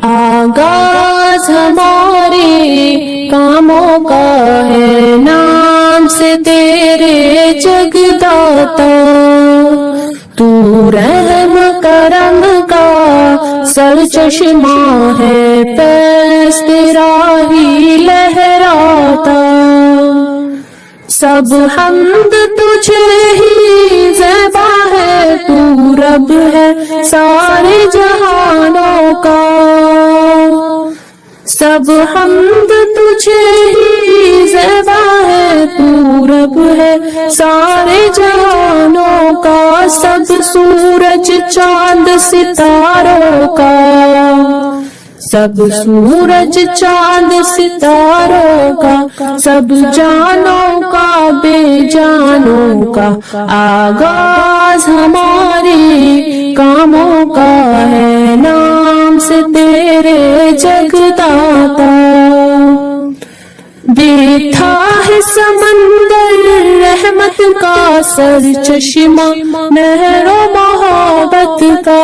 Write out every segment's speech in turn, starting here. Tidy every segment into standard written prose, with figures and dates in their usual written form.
آغاز ہمارے کاموں کا ہے نام سے تیرے جگداتا، تو رحم کرم کا سرچشمہ ہے، فیض تیرا ہی لہراتا، سب حمد تجھے ہی زیبا ہے، تو رب ہے سارے جہانوں کا، سب حمد تجھے ہی زیبا ہے، تو رب ہے سارے جہانوں کا، سب سورج چاند ستاروں کا، سب سورج چاند ستاروں کا، سب جانوں کا بے جانوں کا، آغاز ہمارے کاموں کا ہے نام سے تیرے جگداتا، دیکھا ہے سمندر رحمت کا سرچشمہ مہر و محبت کا،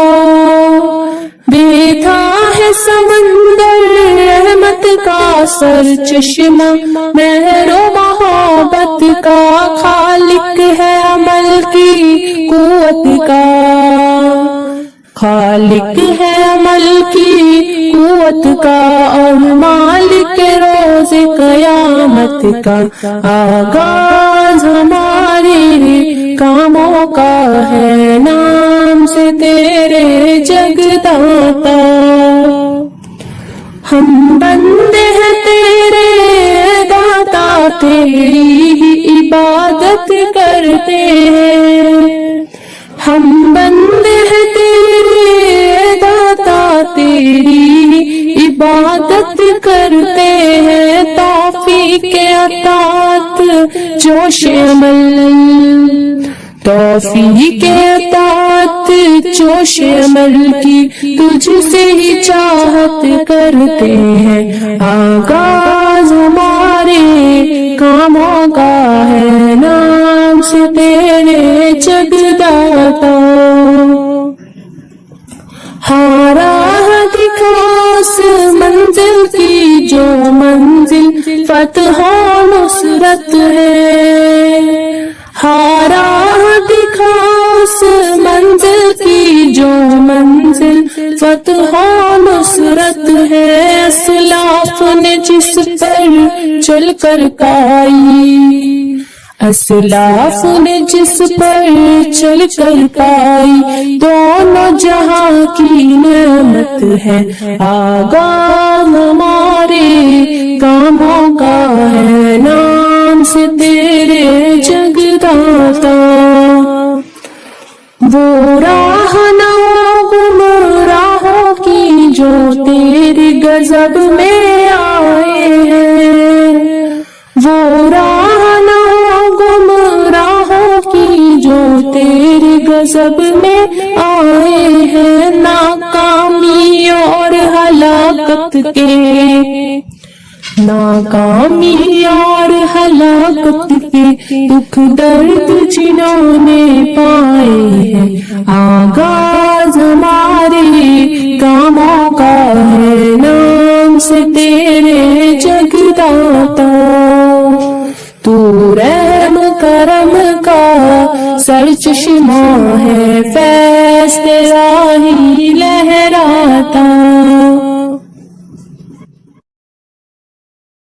دیکھا ہے سمندر رحمت کا سرچشمہ مہر و محبت کا، خالق ہے عمل کی قوت کا، خالق ہے عمل کی قوت کا، اور مالک روز قیامت کا، آغاز ہمارے کاموں کا ہے نام سے تیرے جگداتا، ہم بندے ہیں تیرے داتا، تیری ہی عبادت کرتے ہیں، ہم بندے ہیں تیرے داتا، تیری عبادت کرتے ہیں، توفیق عطات جوش عمل، توفیق عطات جوش عمل کی تجھ سے ہی چاہت کرتے ہیں، آغاز ہمارے کاموں کا ہے نام سے تیرے جگداتا، ہاں راہ دکھا اس منزل کی جو منزل فتح و نصرت ہے، ہاں راہ دکھا اس منزل کی جو منزل فتح و نصرت ہے، اسلاف نے جس پر چل کر پائی، اسلاف نے جس پر چل کر پائی، دونوں جہاں کی نعمت ہے، آغاز ہمارے کاموں کا ہے نام سے تیرے جگداتا، وہ راہ نہ گمراہوں کی جو تیری غضب میں آئے ہیں، وہ راہ نہ گمراہوں کی جو تیری غضب میں آئے ہیں، ناکامی اور ہلاکت کے، ناکامی اور ہلاکت کے دکھ درد جنہوں نے پائے ہیں، آغاز ہمارے کاموں کا ہے نام سے تیرے جگداتا، تو رحم کرم کا سرچشمہ ہے، فیض تیرا ہی لہراتا،